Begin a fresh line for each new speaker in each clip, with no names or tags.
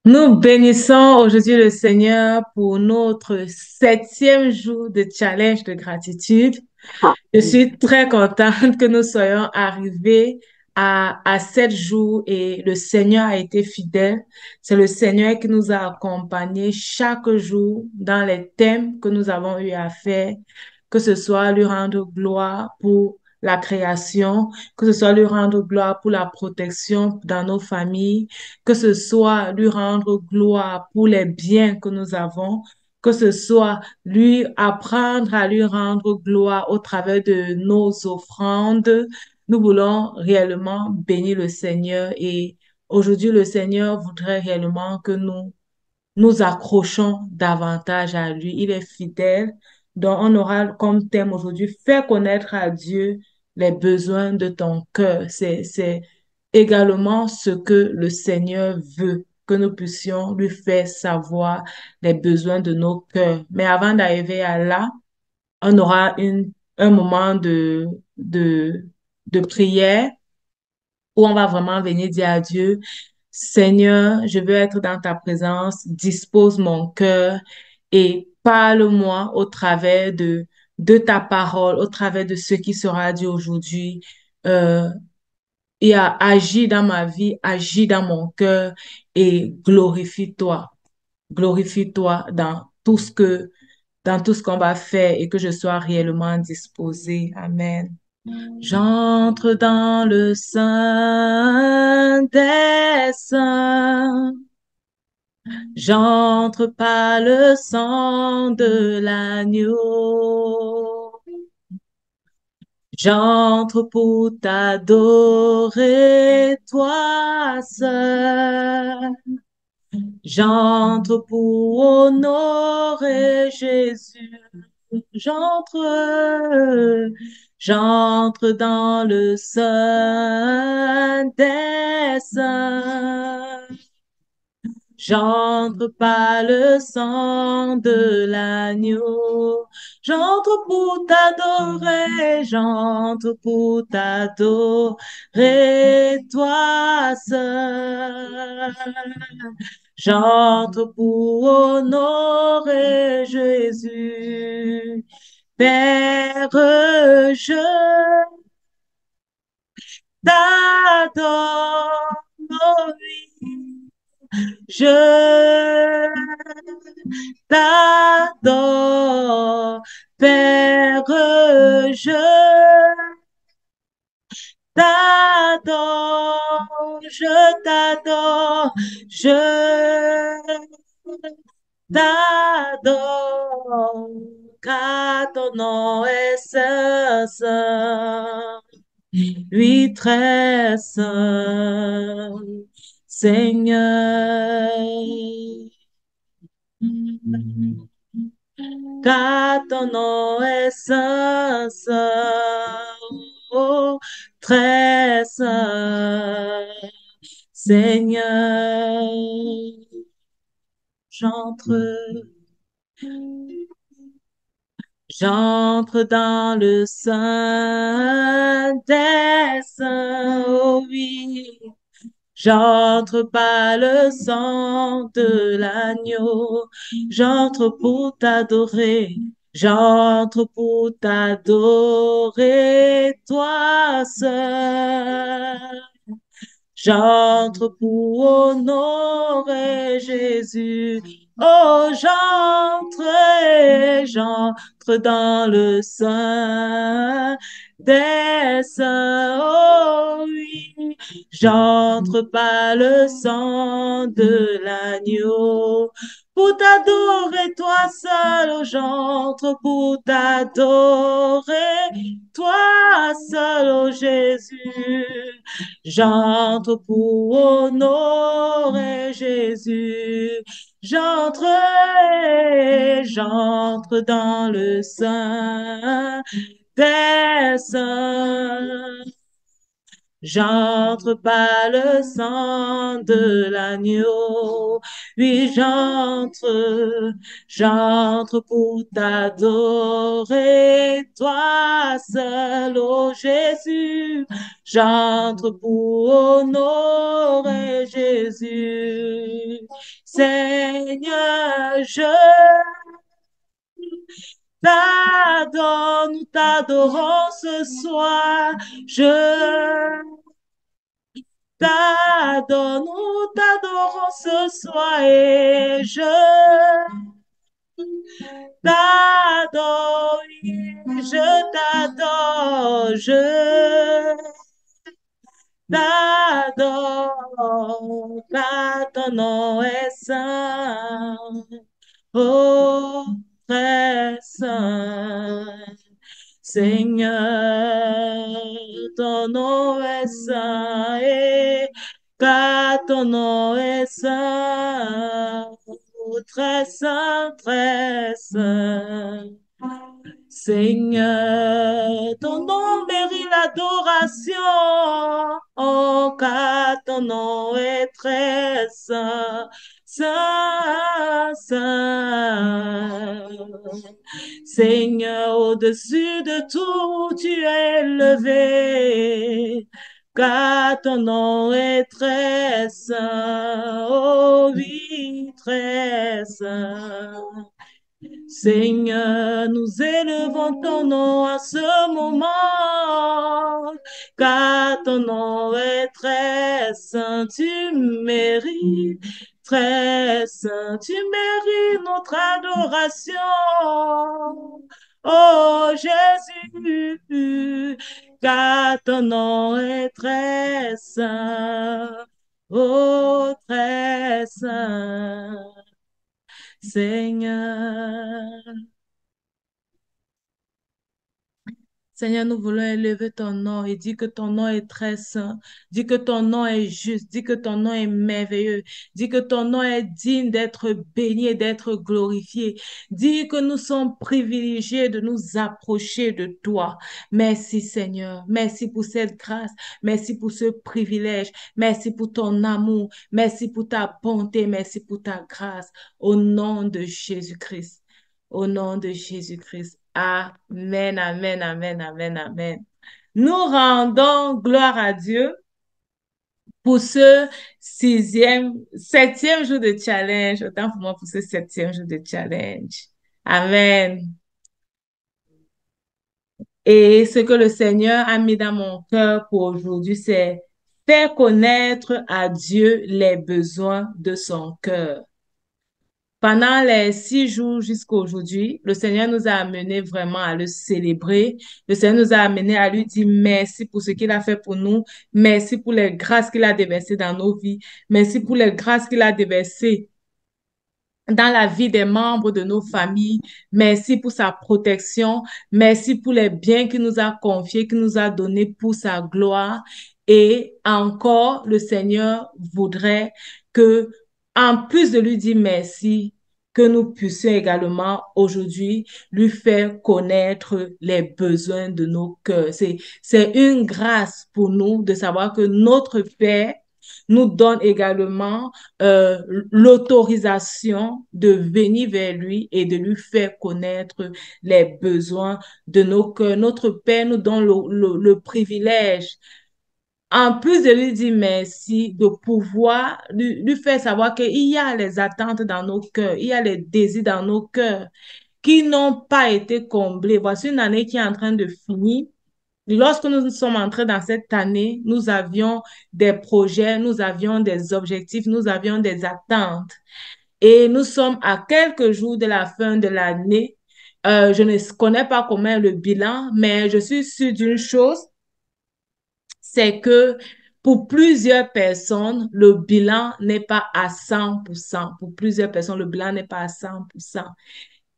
Nous bénissons aujourd'hui le Seigneur pour notre septième jour de challenge de gratitude. Je suis très contente que nous soyons arrivés à 7 jours et le Seigneur a été fidèle. C'est le Seigneur qui nous a accompagnés chaque jour dans les thèmes que nous avons eu à faire, que ce soit lui rendre gloire pour la création, que ce soit lui rendre gloire pour la protection dans nos familles, que ce soit lui rendre gloire pour les biens que nous avons, que ce soit lui apprendre à lui rendre gloire au travers de nos offrandes. Nous voulons réellement bénir le Seigneur et aujourd'hui, le Seigneur voudrait réellement que nous accrochons davantage à lui. Il est fidèle. Donc, on aura comme thème aujourd'hui, faire connaître à Dieu les besoins de ton cœur. C'est également ce que le Seigneur veut, que nous puissions lui faire savoir les besoins de nos cœurs. Mais avant d'arriver à là, on aura un moment de prière où on va vraiment venir dire à Dieu, Seigneur, je veux être dans ta présence, dispose mon cœur et parle-moi au travers de ta parole, au travers de ce qui sera dit aujourd'hui, euh, et agis dans ma vie, agis dans mon cœur et glorifie-toi. Glorifie-toi dans tout ce qu'on va faire et que je sois réellement disposée. Amen. J'entre dans le sein des saints. J'entre par le sang de l'agneau. J'entre pour t'adorer, toi seul. J'entre pour honorer Jésus. J'entre dans le sein des saints. J'entre par le sang de l'agneau. J'entre pour t'adorer, toi seul. J'entre pour honorer Jésus. Père, je t'adore, oui. Je t'adore, Père, je t'adore, je t'adore, je t'adore, car ton nom est saint, saint, oui, très saint, Seigneur. Car ton nom est saint, saint, oh, très saint, Seigneur. J'entre, j'entre dans le sein des saints, oh oui. J'entre par le sang de l'agneau, j'entre pour t'adorer, j'entre pour t'adorer, toi seul. J'entre pour honorer Jésus. Oh, j'entre dans le sein des saints. Oh oui, j'entre par le sang de l'agneau. Pour t'adorer, toi seul, oh, j'entre pour t'adorer, toi seul, oh Jésus. J'entre pour honorer Jésus. J'entre dans le sein des saints. J'entre par le sang de l'agneau. Oui, j'entre pour t'adorer, toi seul, ô Jésus. J'entre pour honorer Jésus. Seigneur, je t'adore, nous t'adorons ce soir. Je t'adore, nous t'adorons ce soir et je t'adore, oui, je t'adore, je t'adore, car ton nom est saint, oh, très saint. Seigneur, ton nom est saint et car ton nom est saint, oh, très saint, très saint. Seigneur, ton nom mérite l'adoration, oh, car ton nom est très saint, saint, saint. Seigneur, au-dessus de tout, tu es élevé, car ton nom est très saint, oh oui, très saint. Seigneur, nous élevons ton nom à ce moment, car ton nom est très saint, tu mérites, très saint, tu mérites notre adoration. Oh Jésus, car ton nom est très saint, oh très saint. Seigneur, Seigneur, nous voulons élever ton nom et dire que ton nom est très saint, dis que ton nom est juste, dis que ton nom est merveilleux, dis que ton nom est digne d'être béni et d'être glorifié, dis que nous sommes privilégiés de nous approcher de toi. Merci Seigneur, merci pour cette grâce, merci pour ce privilège, merci pour ton amour, merci pour ta bonté, merci pour ta grâce. Au nom de Jésus-Christ. Au nom de Jésus-Christ. Amen, amen, amen, amen, amen. Nous rendons gloire à Dieu pour ce septième jour de challenge. Autant pour moi pour ce septième jour de challenge. Amen. Et ce que le Seigneur a mis dans mon cœur pour aujourd'hui, c'est faire connaître à Dieu les besoins de son cœur. Pendant les 6 jours jusqu'à aujourd'hui, le Seigneur nous a amenés vraiment à le célébrer. Le Seigneur nous a amenés à lui dire merci pour ce qu'il a fait pour nous. Merci pour les grâces qu'il a déversées dans nos vies. Merci pour les grâces qu'il a déversées dans la vie des membres de nos familles. Merci pour sa protection. Merci pour les biens qu'il nous a confiés, qu'il nous a donnés pour sa gloire. Et encore, le Seigneur voudrait que, en plus de lui dire merci, que nous puissions également aujourd'hui lui faire connaître les besoins de nos cœurs. C'est une grâce pour nous de savoir que notre Père nous donne également euh, l'autorisation de venir vers lui et de lui faire connaître les besoins de nos cœurs. Notre Père nous donne le privilège, en plus de lui dire merci, de pouvoir lui faire savoir qu'il y a les attentes dans nos cœurs, il y a les désirs dans nos cœurs qui n'ont pas été comblés. Voici une année qui est en train de finir. Lorsque nous sommes entrés dans cette année, nous avions des projets, nous avions des objectifs, nous avions des attentes. Et nous sommes à quelques jours de la fin de l'année. Je ne connais pas comment est le bilan, mais je suis sûre d'une chose, c'est que pour plusieurs personnes, le bilan n'est pas à 100%. Pour plusieurs personnes, le bilan n'est pas à 100%.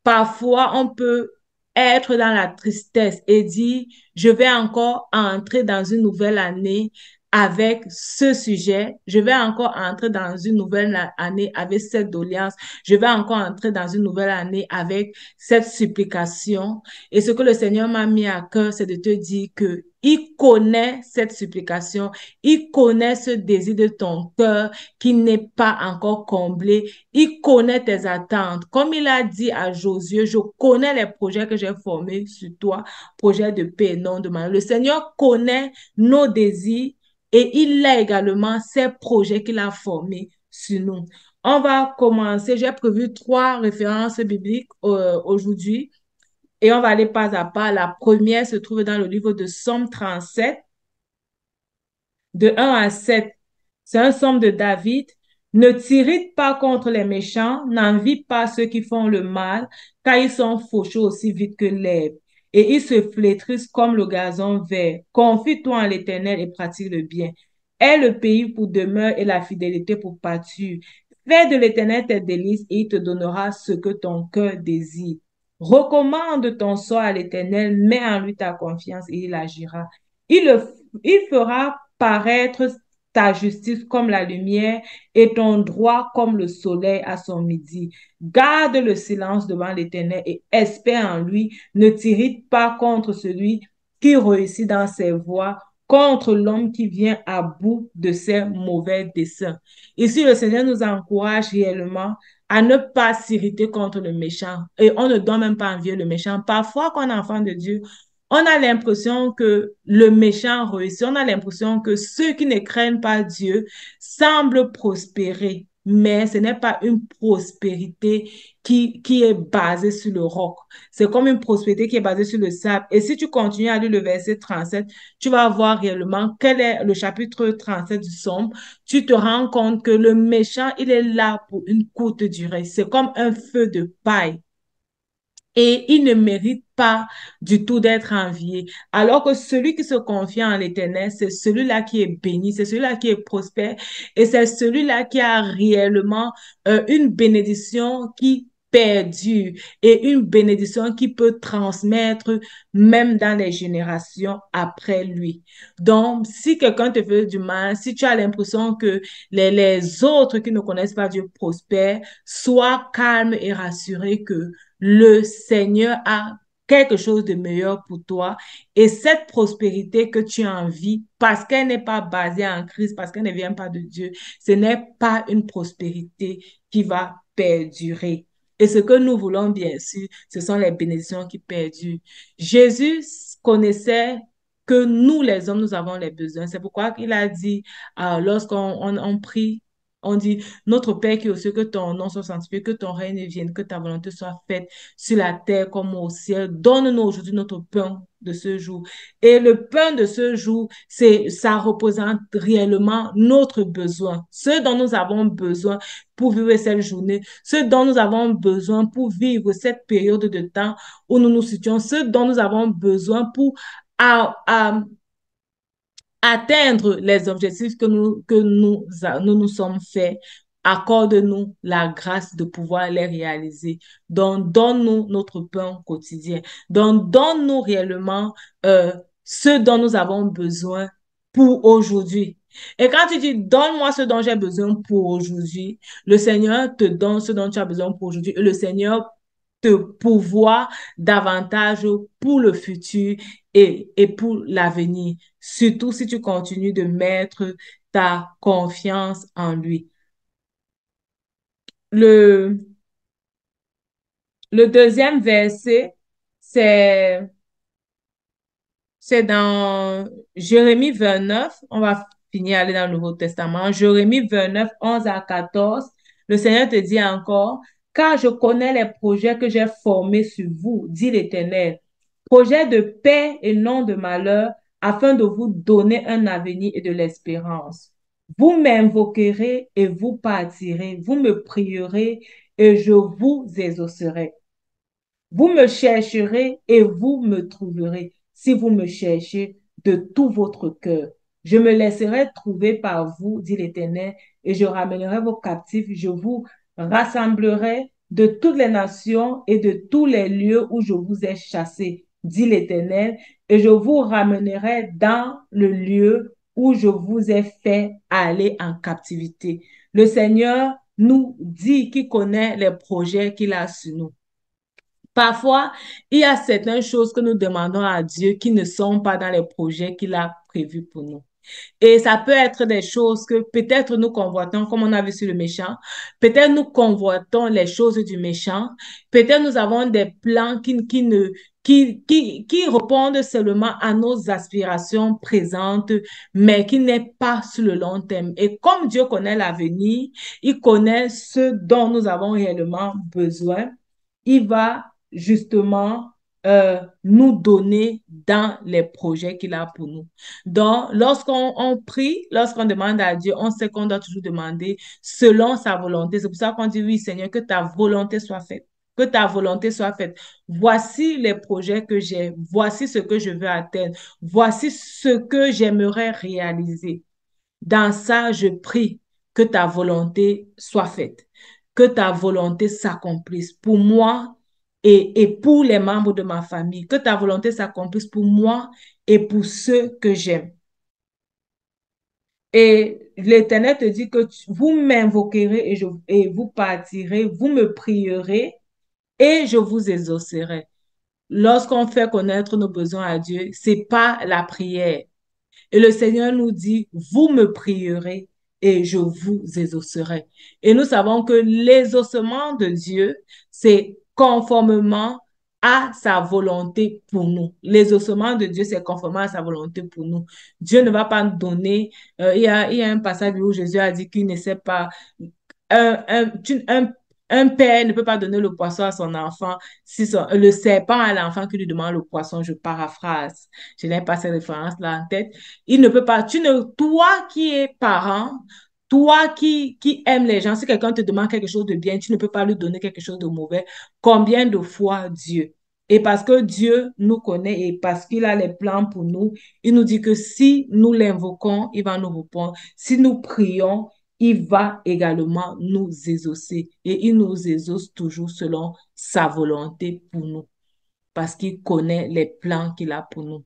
Parfois, on peut être dans la tristesse et dire, je vais encore entrer dans une nouvelle année avec ce sujet. Je vais encore entrer dans une nouvelle année avec cette doléance. Je vais encore entrer dans une nouvelle année avec cette supplication. Et ce que le Seigneur m'a mis à cœur, c'est de te dire que il connaît cette supplication, il connaît ce désir de ton cœur qui n'est pas encore comblé, il connaît tes attentes. Comme il a dit à Josué, je connais les projets que j'ai formés sur toi, projets de paix, non de mal. Le Seigneur connaît nos désirs et il a également ces projets qu'il a formés sur nous. On va commencer. J'ai prévu 3 références bibliques aujourd'hui et on va aller pas à pas. La première se trouve dans le livre de Somme 37, de 1 à 7. C'est un psaume de David. Ne t'irrite pas contre les méchants, n'envie pas ceux qui font le mal, car ils sont fauchés aussi vite que l'herbe. Et ils se flétrissent comme le gazon vert. Confie-toi en l'Éternel et pratique le bien. Aie le pays pour demeure et la fidélité pour pâture. Fais de l'Éternel tes délices et il te donnera ce que ton cœur désire. Recommande ton sort à l'Éternel, mets en lui ta confiance et il agira. Il fera paraître ta justice comme la lumière et ton droit comme le soleil à son midi. Garde le silence devant l'Éternel et espère en lui. Ne t'irrite pas contre celui qui réussit dans ses voies, contre l'homme qui vient à bout de ses mauvais desseins. Ici, le Seigneur nous encourage réellement à ne pas s'irriter contre le méchant. Et on ne doit même pas envier le méchant. Parfois, quand on est enfant de Dieu, on a l'impression que le méchant réussit. On a l'impression que ceux qui ne craignent pas Dieu semblent prospérer. Mais ce n'est pas une prospérité qui est basée sur le roc. C'est comme une prospérité qui est basée sur le sable. Et si tu continues à lire le verset 37, tu vas voir réellement quel est le chapitre 37 du Somme. Tu te rends compte que le méchant, il est là pour une courte durée. C'est comme un feu de paille et il ne mérite pas du tout d'être envié. Alors que celui qui se confie en l'Éternel, c'est celui-là qui est béni, c'est celui-là qui est prospère et c'est celui-là qui a réellement une bénédiction qui perdure et une bénédiction qui peut transmettre même dans les générations après lui. Donc, si quelqu'un te fait du mal, si tu as l'impression que les autres qui ne connaissent pas Dieu prospèrent, sois calme et rassuré que le Seigneur a quelque chose de meilleur pour toi et cette prospérité que tu envies parce qu'elle n'est pas basée en Christ, parce qu'elle ne vient pas de Dieu, ce n'est pas une prospérité qui va perdurer. Et ce que nous voulons, bien sûr, ce sont les bénédictions qui perdurent. Jésus connaissait que nous, les hommes, nous avons les besoins. C'est pourquoi il a dit, lorsqu'on on prie, on dit, notre Père qui est aux cieux, que ton nom soit sanctifié, que ton règne vienne, que ta volonté soit faite sur la terre comme au ciel. Donne-nous aujourd'hui notre pain de ce jour. Et le pain de ce jour, ça représente réellement notre besoin. Ce dont nous avons besoin pour vivre cette journée, ce dont nous avons besoin pour vivre cette période de temps où nous nous situons, ce dont nous avons besoin pour à atteindre les objectifs que nous sommes faits. Accorde-nous la grâce de pouvoir les réaliser. Donc, donne-nous notre pain quotidien. Donc, donne-nous réellement ce dont nous avons besoin pour aujourd'hui. Et quand tu dis, donne-moi ce dont j'ai besoin pour aujourd'hui, le Seigneur te donne ce dont tu as besoin pour aujourd'hui. Et le Seigneur te pourvoit davantage pour le futur et pour l'avenir, surtout si tu continues de mettre ta confiance en lui. Le, le deuxième verset, c'est, c'est dans Jérémie 29. On va finir aller dans le Nouveau Testament. Jérémie 29, 11 à 14. Le Seigneur te dit encore, car je connais les projets que j'ai formés sur vous, dit l'Éternel. Projets de paix et non de malheur, afin de vous donner un avenir et de l'espérance. Vous m'invoquerez et vous partirez. Vous me prierez et je vous exaucerai. Vous me chercherez et vous me trouverez si vous me cherchez de tout votre cœur. Je me laisserai trouver par vous, dit l'Éternel, et je ramènerai vos captifs. Je vous rassemblerai de toutes les nations et de tous les lieux où je vous ai chassés, dit l'Éternel, et je vous ramènerai dans le lieu où je vous ai fait aller en captivité. Le Seigneur nous dit qu'il connaît les projets qu'il a sur nous. Parfois, il y a certaines choses que nous demandons à Dieu qui ne sont pas dans les projets qu'il a prévus pour nous. Et ça peut être des choses que peut-être nous convoitons, comme on a vu sur le méchant. Peut-être nous convoitons les choses du méchant. Peut-être nous avons des plans qui répondent seulement à nos aspirations présentes, mais qui n'est pas sur le long terme. Et comme Dieu connaît l'avenir, il connaît ce dont nous avons réellement besoin. Il va justement nous donner dans les projets qu'il a pour nous. Donc, lorsqu'on prie, lorsqu'on demande à Dieu, on sait qu'on doit toujours demander selon sa volonté. C'est pour ça qu'on dit, oui, Seigneur, que ta volonté soit faite. Que ta volonté soit faite. Voici les projets que j'ai. Voici ce que je veux atteindre. Voici ce que j'aimerais réaliser. Dans ça, je prie que ta volonté soit faite, que ta volonté s'accomplisse pour moi et pour les membres de ma famille, que ta volonté s'accomplisse pour moi et pour ceux que j'aime. Et l'Éternel te dit que vous m'invoquerez et vous partirez, vous me prierez et je vous exaucerai. Lorsqu'on fait connaître nos besoins à Dieu, c'est pas la prière. Et le Seigneur nous dit, vous me prierez et je vous exaucerai. Et nous savons que l'exaucement de Dieu, c'est conformément à sa volonté pour nous. L'exaucement de Dieu, c'est conformément à sa volonté pour nous. Dieu ne va pas nous donner, il y a un passage où Jésus a dit qu'il ne sait pas, un, un, un père ne peut pas donner le poisson à son enfant si le serpent à l'enfant qui lui demande le poisson, je paraphrase. Je n'ai pas cette référence-là en tête. Il ne peut pas, toi qui es parent, toi qui aimes les gens, si quelqu'un te demande quelque chose de bien, tu ne peux pas lui donner quelque chose de mauvais. Combien de fois Dieu? Et parce que Dieu nous connaît et parce qu'il a les plans pour nous, il nous dit que si nous l'invoquons, il va nous répondre. Si nous prions, il va également nous exaucer et il nous exauce toujours selon sa volonté pour nous parce qu'il connaît les plans qu'il a pour nous.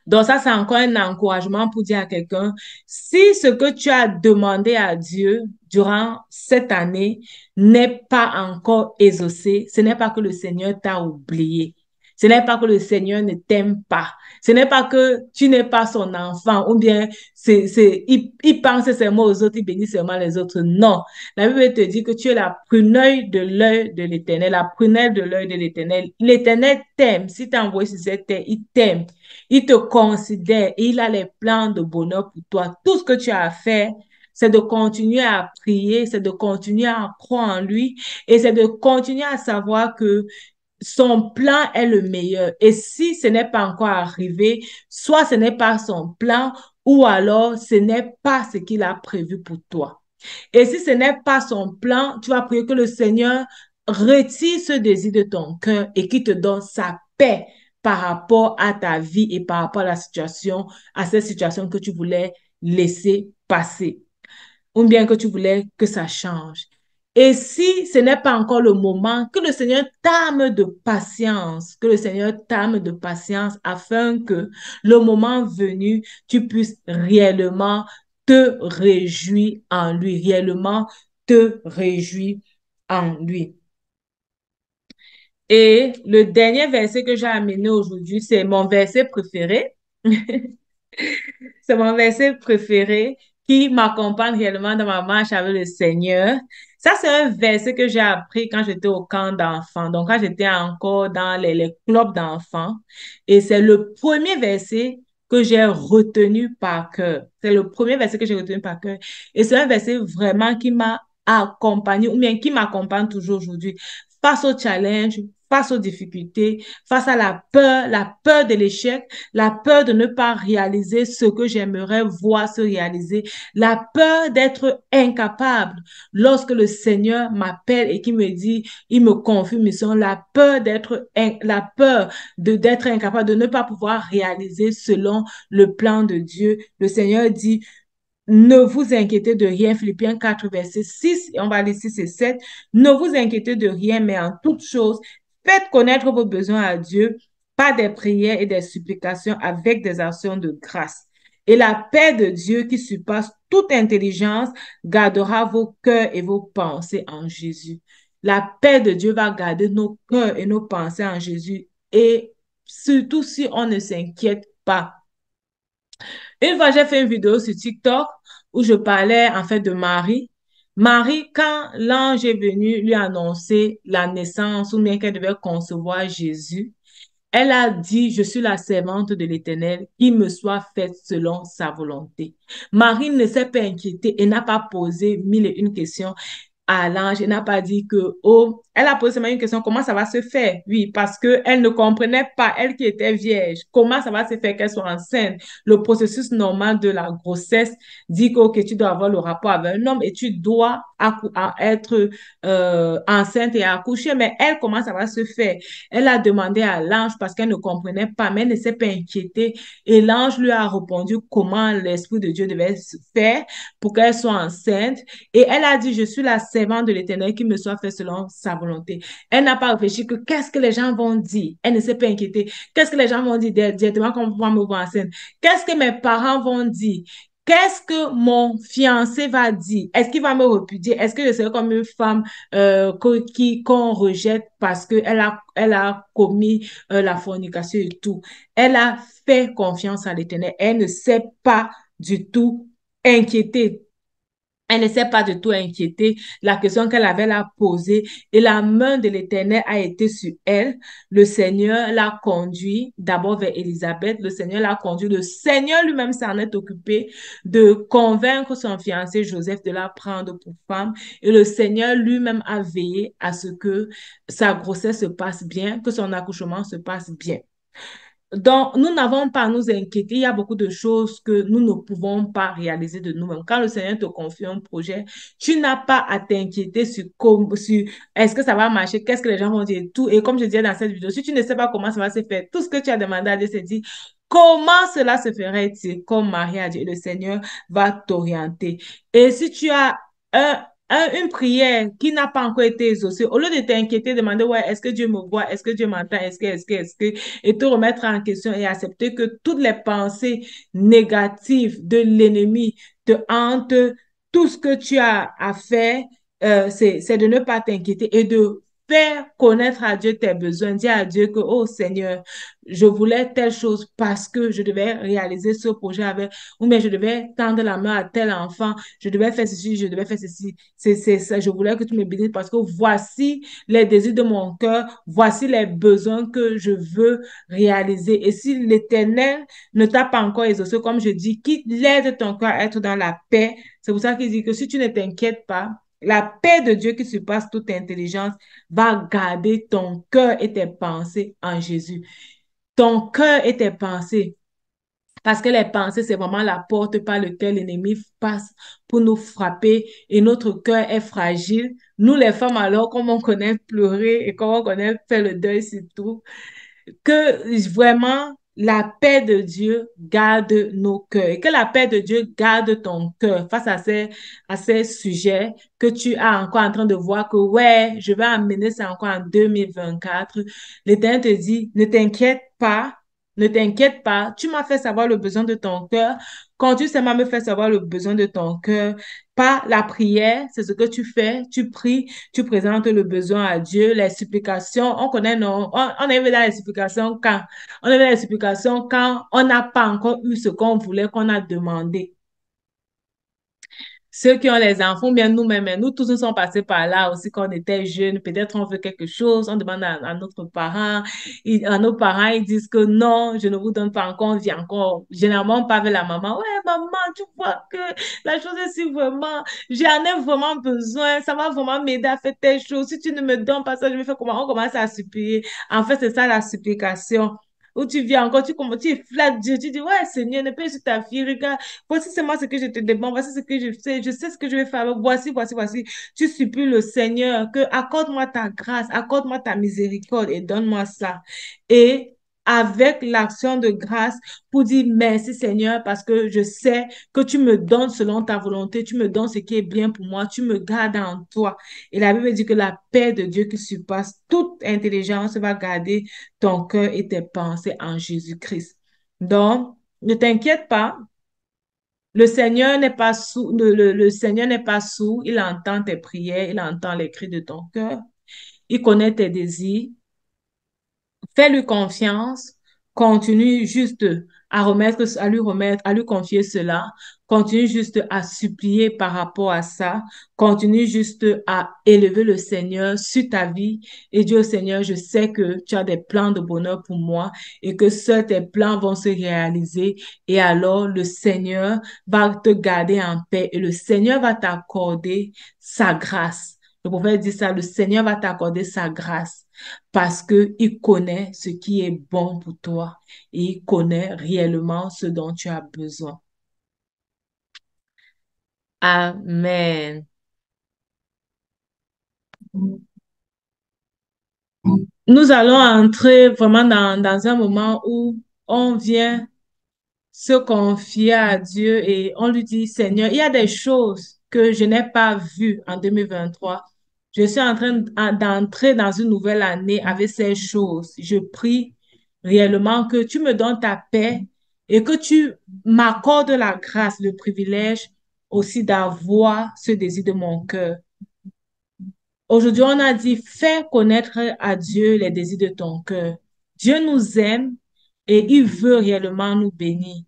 Donc ça, c'est encore un encouragement pour dire à quelqu'un, si ce que tu as demandé à Dieu durant cette année n'est pas encore exaucé, ce n'est pas que le Seigneur t'a oublié. Ce n'est pas que le Seigneur ne t'aime pas. Ce n'est pas que tu n'es pas son enfant ou bien il pense seulement aux autres, il bénit seulement les autres. Non. La Bible te dit que tu es la prunelle de l'œil de l'Éternel, la prunelle de l'œil de l'Éternel. L'Éternel t'aime. Si tu as envoyé sur cette terre, il t'aime. Il te considère et il a les plans de bonheur pour toi. Tout ce que tu as à faire, c'est de continuer à prier, c'est de continuer à croire en lui et c'est de continuer à savoir que son plan est le meilleur. Et si ce n'est pas encore arrivé, soit ce n'est pas son plan ou alors ce n'est pas ce qu'il a prévu pour toi. Et si ce n'est pas son plan, tu vas prier que le Seigneur retire ce désir de ton cœur et qu'il te donne sa paix par rapport à ta vie et par rapport à la situation, à cette situation que tu voulais laisser passer ou bien que tu voulais que ça change. Et si ce n'est pas encore le moment, que le Seigneur t'arme de patience, que le Seigneur t'arme de patience afin que le moment venu, tu puisses réellement te réjouir en lui, réellement te réjouir en lui. Et le dernier verset que j'ai amené aujourd'hui, c'est mon verset préféré. C'est mon verset préféré qui m'accompagne réellement dans ma marche avec le Seigneur. Ça, c'est un verset que j'ai appris quand j'étais au camp d'enfants. Donc, quand j'étais encore dans les clubs d'enfants. Et c'est le premier verset que j'ai retenu par cœur. C'est le premier verset que j'ai retenu par cœur. Et c'est un verset vraiment qui m'a accompagné, ou bien qui m'accompagne toujours aujourd'hui. Face aux challenges, face aux difficultés, face à la peur de l'échec, la peur de ne pas réaliser ce que j'aimerais voir se réaliser, la peur d'être incapable lorsque le Seigneur m'appelle et qui me dit, il me confie une mission, la peur d'être incapable, de ne pas pouvoir réaliser selon le plan de Dieu. Le Seigneur dit, ne vous inquiétez de rien, Philippiens 4, verset 6, et on va aller 6 et 7. Ne vous inquiétez de rien, mais en toute chose, faites connaître vos besoins à Dieu par des prières et des supplications avec des actions de grâce. Et la paix de Dieu qui surpasse toute intelligence gardera vos cœurs et vos pensées en Jésus. La paix de Dieu va garder nos cœurs et nos pensées en Jésus. Et surtout si on ne s'inquiète pas. Une fois, j'ai fait une vidéo sur TikTok où je parlais en fait de Marie. Marie, quand l'ange est venu lui annoncer la naissance ou bien qu'elle devait concevoir Jésus, elle a dit, je suis la servante de l'Éternel, qu'il me soit fait selon sa volonté. Marie ne s'est pas inquiétée et n'a pas posé mille et une questions à l'ange. Elle n'a pas dit que, oh, elle a posé seulement une question, comment ça va se faire? Oui, parce que elle ne comprenait pas, elle qui était vierge, comment ça va se faire qu'elle soit enceinte. Le processus normal de la grossesse dit que, ok, tu dois avoir le rapport avec un homme et tu dois être enceinte et accoucher. Mais elle, comment ça va se faire? Elle a demandé à l'ange parce qu'elle ne comprenait pas, mais elle ne s'est pas inquiétée. Et l'ange lui a répondu comment l'Esprit de Dieu devait se faire pour qu'elle soit enceinte. Et elle a dit, je suis la servante de l'Éternel qui me soit fait selon sa volonté. Elle n'a pas réfléchi que qu'est-ce que les gens vont dire. Elle ne s'est pas inquiétée. Qu'est-ce que les gens vont dire directement quand on va me voir enceinte? Qu'est-ce que mes parents vont dire? Qu'est-ce que mon fiancé va dire? Est-ce qu'il va me repudier? Est-ce que je serai comme une femme qu'on rejette parce elle a commis la fornication et tout? Elle a fait confiance à l'Éternel. Elle ne s'est pas du tout inquiétée. Elle ne s'est pas du tout inquiétée. La question qu'elle avait l'a posée et la main de l'Éternel a été sur elle. Le Seigneur l'a conduit d'abord vers Élisabeth. Le Seigneur l'a conduit. Le Seigneur lui-même s'en est occupé de convaincre son fiancé Joseph de la prendre pour femme. Et le Seigneur lui-même a veillé à ce que sa grossesse se passe bien, que son accouchement se passe bien. Donc, nous n'avons pas à nous inquiéter. Il y a beaucoup de choses que nous ne pouvons pas réaliser de nous-mêmes. Quand le Seigneur te confie un projet, tu n'as pas à t'inquiéter sur est-ce que ça va marcher, qu'est-ce que les gens vont dire, tout. Et comme je disais dans cette vidéo, si tu ne sais pas comment ça va se faire, tout ce que tu as demandé à Dieu, c'est dit, comment cela se ferait-il comme Marie a dit, et le Seigneur va t'orienter. Et si tu as un, une prière qui n'a pas encore été exaucée, au lieu de t'inquiéter, demander, ouais, est-ce que Dieu me voit, est-ce que Dieu m'entend, est-ce que, et te remettre en question et accepter que toutes les pensées négatives de l'ennemi te hantent, tout ce que tu as à faire, c'est de ne pas t'inquiéter et de faire connaître à Dieu tes besoins. Dire à Dieu que, oh Seigneur, je voulais telle chose parce que je devais réaliser ce projet avec, ou bien je devais tendre la main à tel enfant, je devais faire ceci, je devais faire ceci. C'est ça, je voulais que tu me bénisses parce que voici les désirs de mon cœur, voici les besoins que je veux réaliser. Et si l'Éternel ne t'a pas encore exaucé, comme je dis, qu'il aide ton cœur à être dans la paix. C'est pour ça qu'il dit que si tu ne t'inquiètes pas, la paix de Dieu qui surpasse toute intelligence va garder ton cœur et tes pensées en Jésus. Ton cœur et tes pensées. Parce que les pensées, c'est vraiment la porte par laquelle l'ennemi passe pour nous frapper et notre cœur est fragile. Nous, les femmes, alors, comme on connaît pleurer et comme on connaît faire le deuil surtout, que vraiment la paix de Dieu garde nos cœurs et que la paix de Dieu garde ton cœur face à ces sujets que tu as encore en train de voir que ouais, je vais amener ça encore en 2024. L'Éternel te dit, ne t'inquiète pas. Ne t'inquiète pas, tu m'as fait savoir le besoin de ton cœur. Quand tu sais me faire savoir le besoin de ton cœur, pas la prière, c'est ce que tu fais, tu pries, tu présentes le besoin à Dieu, les supplications, on connaît, non, on est dans les supplications quand, on est dans les supplications quand on n'a pas encore eu ce qu'on voulait, qu'on a demandé. Ceux qui ont les enfants, bien nous-mêmes, nous tous nous sommes passés par là aussi quand on était jeunes. Peut-être on veut quelque chose, on demande à notre parent, à nos parents, ils disent que non, je ne vous donne pas encore, on vit encore. Généralement, on parle avec la maman. Ouais, maman, tu vois que la chose est si vraiment, j'en ai vraiment besoin, ça va vraiment m'aider à faire telle chose. Si tu ne me donnes pas ça, je vais faire comment? On commence à supplier. En fait, c'est ça la supplication. Où tu viens encore, tu flattes Dieu, tu dis, ouais, Seigneur, ne paie sur ta fille, regarde, voici c'est moi ce que je te demande, voici ce que je sais ce que je vais faire, voici. Tu supplies le Seigneur que accorde-moi ta grâce, accorde-moi ta miséricorde et donne-moi ça. Et avec l'action de grâce pour dire merci Seigneur parce que je sais que tu me donnes selon ta volonté, tu me donnes ce qui est bien pour moi, tu me gardes en toi. Et la Bible dit que la paix de Dieu qui surpasse toute intelligence va garder ton cœur et tes pensées en Jésus-Christ. Donc, ne t'inquiète pas, Le Seigneur n'est pas sourd, le Seigneur n'est pas sourd, il entend tes prières, il entend les cris de ton cœur, il connaît tes désirs. Fais-lui confiance, continue juste à lui remettre, à lui confier cela, continue juste à supplier par rapport à ça, continue juste à élever le Seigneur sur ta vie et dire au Seigneur, je sais que tu as des plans de bonheur pour moi et que seuls tes plans vont se réaliser et alors le Seigneur va te garder en paix et le Seigneur va t'accorder sa grâce. Le prophète dit ça, le Seigneur va t'accorder sa grâce parce que il connaît ce qui est bon pour toi et il connaît réellement ce dont tu as besoin. Amen. Nous allons entrer vraiment dans un moment où on vient se confier à Dieu et on lui dit, Seigneur, il y a des choses que je n'ai pas vues en 2023. Je suis en train d'entrer dans une nouvelle année avec ces choses. Je prie réellement que tu me donnes ta paix et que tu m'accordes la grâce, le privilège aussi d'avoir ce désir de mon cœur. Aujourd'hui, on a dit, fais connaître à Dieu les désirs de ton cœur. Dieu nous aime et il veut réellement nous bénir.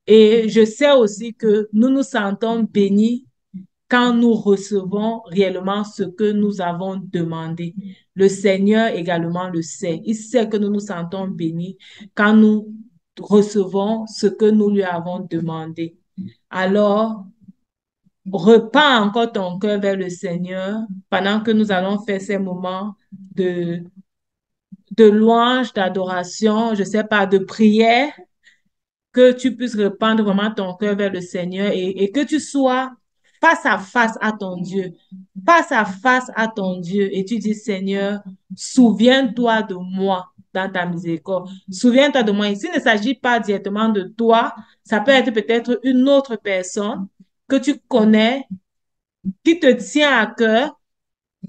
Et je sais aussi que nous nous sentons bénis quand nous recevons réellement ce que nous avons demandé. Le Seigneur également le sait. Il sait que nous nous sentons bénis quand nous recevons ce que nous lui avons demandé. Alors, repends encore ton cœur vers le Seigneur pendant que nous allons faire ces moments de, de louange, d'adoration, je sais pas, de prière, que tu puisses rependre vraiment ton cœur vers le Seigneur et que tu sois face à ton Dieu, face à ton Dieu et tu dis, Seigneur, souviens-toi de moi dans ta miséricorde. Souviens-toi de moi. Ici, il ne s'agit pas directement de toi, ça peut être peut-être une autre personne que tu connais qui te tient à cœur,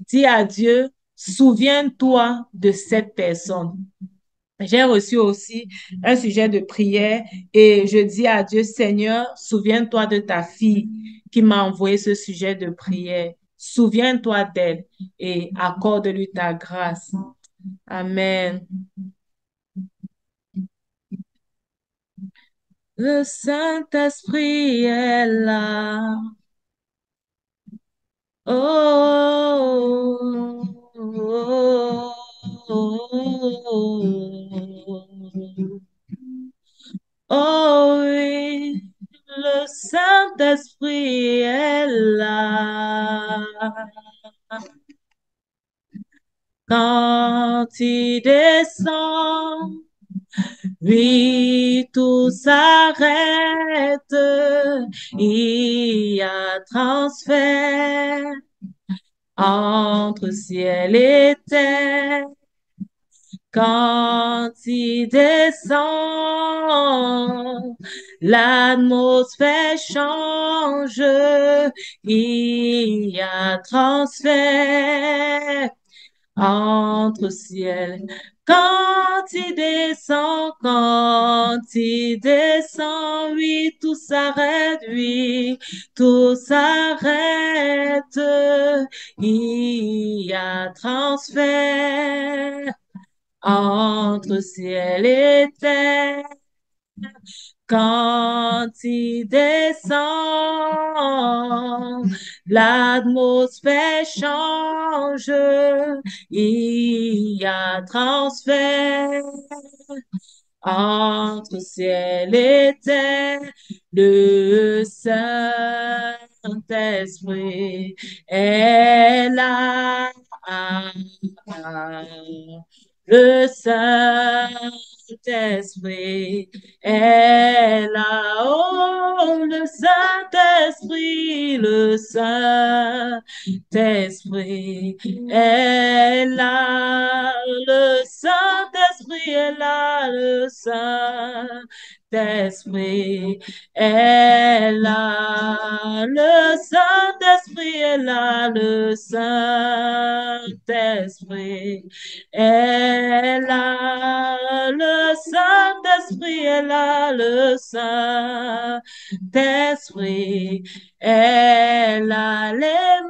dis à Dieu, souviens-toi de cette personne. J'ai reçu aussi un sujet de prière et je dis à Dieu, Seigneur, souviens-toi de ta fille qui m'a envoyé ce sujet de prière. Souviens-toi d'elle et accorde-lui ta grâce. Amen. Le Saint-Esprit est là. Oh, oh, oh, oh. Oh oui, le Saint-Esprit est là. Quand il descend, oui, tout s'arrête. Il y a transfert entre ciel et terre. Quand il descend, l'atmosphère change, il y a transfert entre ciel. Quand il descend, oui, tout s'arrête, oui, tout s'arrête, il y a transfert entre ciel et terre. Quand il descend, l'atmosphère change, il y a transfert entre ciel et terre. Le Saint-Esprit est là. Le Saint-Esprit est là. Oh, le Saint-Esprit est là. Le Saint-Esprit est là. Le Saint Saint-Esprit est là, le Saint-Esprit est là, le Saint-Esprit est là, le Saint-Esprit est là, le Saint-Esprit est là, les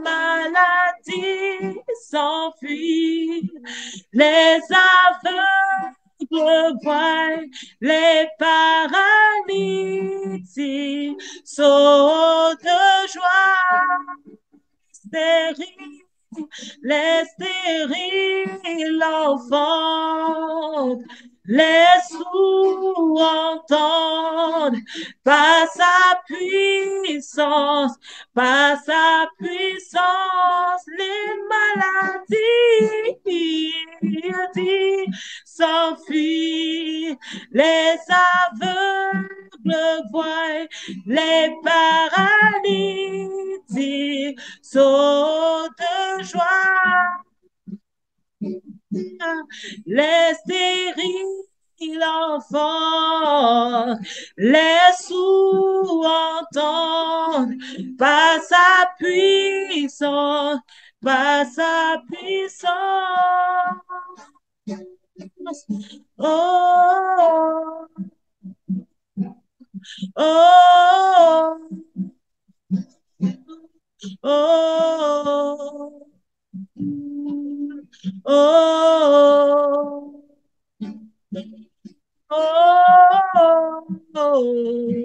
maladies s'enfuient, les aveugles voient, les paralytiques sautent de joie, stériles, les stériles enfantent, les sourds entendent, par sa puissance, par sa puissance, les maladies s'enfuient, les aveugles voient, les paralytiques sautent de joie, les stériles enfants, les sourds entendent, par sa puissance, par sa puissance. Oh, oh, oh, oh. Oh, oh, oh,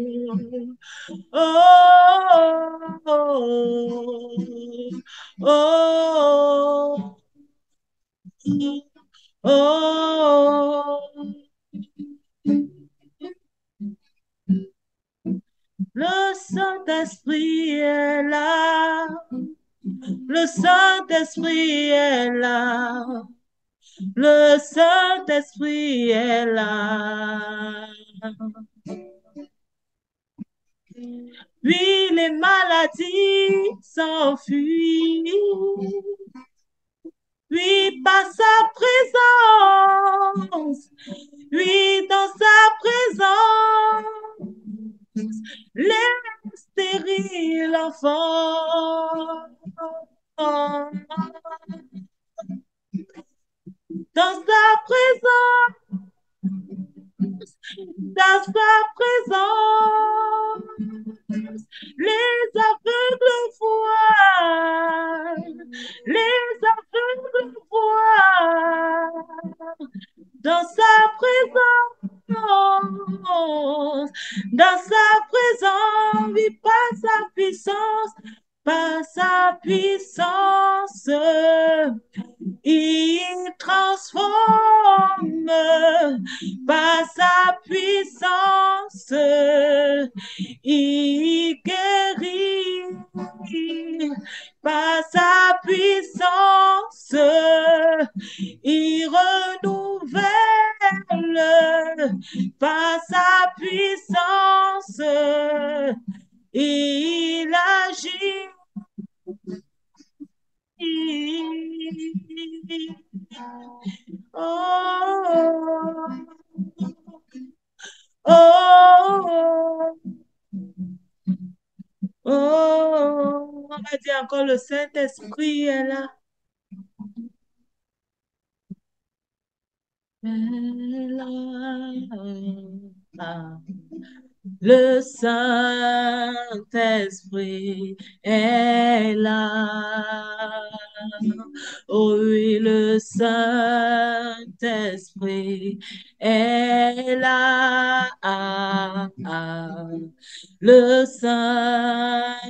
oh, oh. Le Saint-Esprit est là, le Saint-Esprit est là, le Saint-Esprit est là. Oui, les maladies s'enfuient. Oui, par sa présence. Oui, dans sa présence. Les stériles enfants. Dans sa présence. Dans sa présence. Les aveugles voient, les aveugles voient, dans sa présence, oui, par sa puissance, il transforme, par sa puissance, il guérit, par sa puissance, il renouvelle, par sa puissance, il agit. Oh, oh, oh, on va dire encore le Saint-Esprit est là. Est là. Le Saint-Esprit est là. Oh oui, le Saint-Esprit est là. Le Saint-Esprit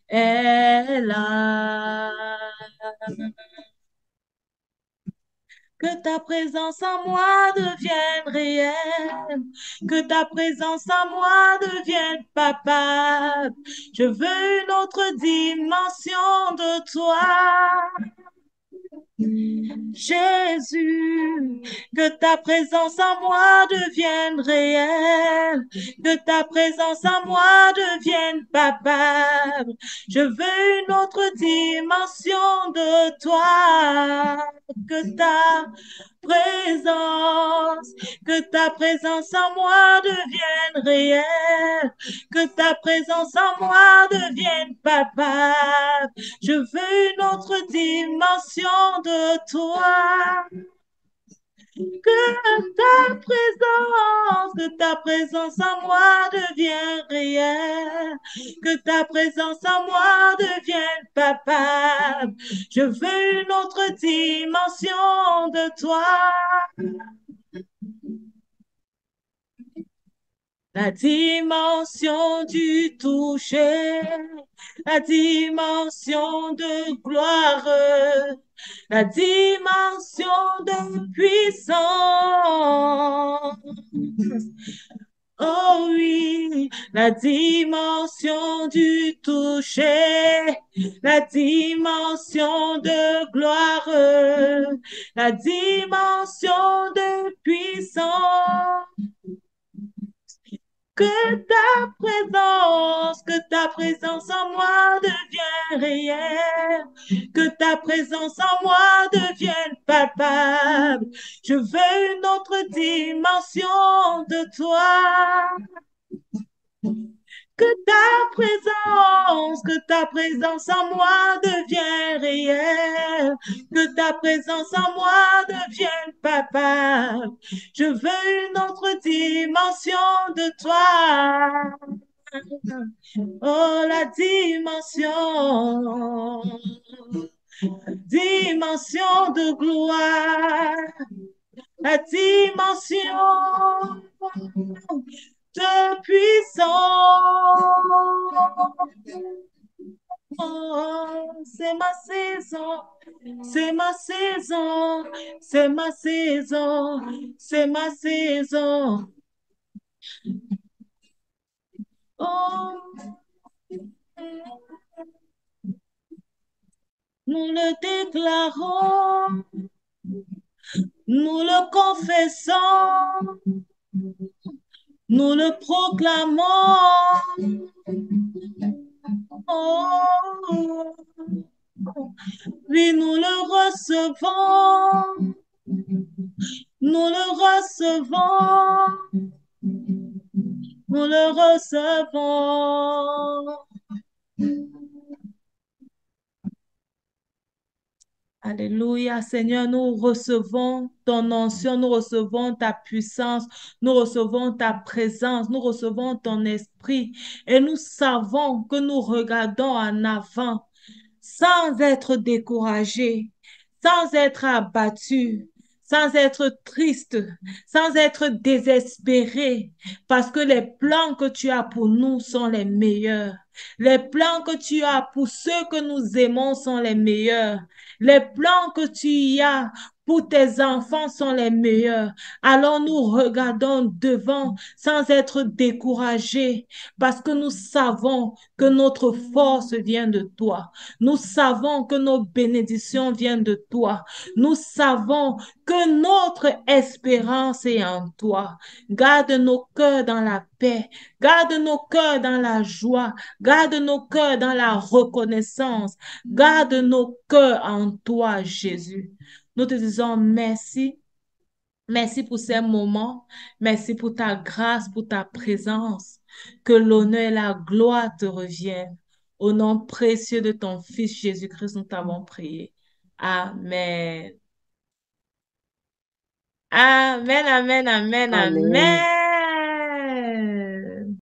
est là. Que ta présence en moi devienne réelle, que ta présence en moi devienne palpable. Je veux une autre dimension de toi. Jésus, que ta présence en moi devienne réelle, que ta présence en moi devienne palpable. Je veux une autre dimension de toi, que ta présence, que ta présence en moi devienne réelle, que ta présence en moi devienne palpable. Je veux une autre dimension de toi. Que ta présence en moi devienne réelle, que ta présence en moi devienne palpable. Je veux une autre dimension de toi. La dimension du toucher, la dimension de gloire, la dimension de puissance. Oh oui, la dimension du toucher, la dimension de gloire, la dimension de puissance. Que ta présence en moi devienne réelle, que ta présence en moi devienne palpable. Je veux une autre dimension de toi. Que ta présence en moi devienne réelle, que ta présence en moi devienne palpable. Je veux une autre dimension de toi. Oh, la dimension de gloire, la dimension de puissance. Oh, c'est ma saison, c'est ma saison, c'est ma saison, c'est ma saison. Oh, nous le déclarons, nous le confessons, nous le proclamons. Oh, oui, nous le recevons, nous le recevons, nous le recevons. Alléluia, Seigneur, nous recevons ton onction, nous recevons ta puissance, nous recevons ta présence, nous recevons ton esprit et nous savons que nous regardons en avant sans être découragés, sans être abattus, sans être tristes, sans être désespérés, parce que les plans que tu as pour nous sont les meilleurs. Les plans que tu as pour ceux que nous aimons sont les meilleurs. Les plans que tu y as pour tes enfants sont les meilleurs. Alors nous regardons devant sans être découragés parce que nous savons que notre force vient de toi. Nous savons que nos bénédictions viennent de toi. Nous savons que notre espérance est en toi. Garde nos cœurs dans la paix. Garde nos cœurs dans la joie. Garde nos cœurs dans la reconnaissance. Garde nos cœurs en toi, Jésus. Nous te disons merci. Merci pour ces moments. Merci pour ta grâce, pour ta présence. Que l'honneur et la gloire te reviennent. Au nom précieux de ton Fils Jésus-Christ, nous t'avons prié. Amen. Amen, amen, amen,
Amen.
amen.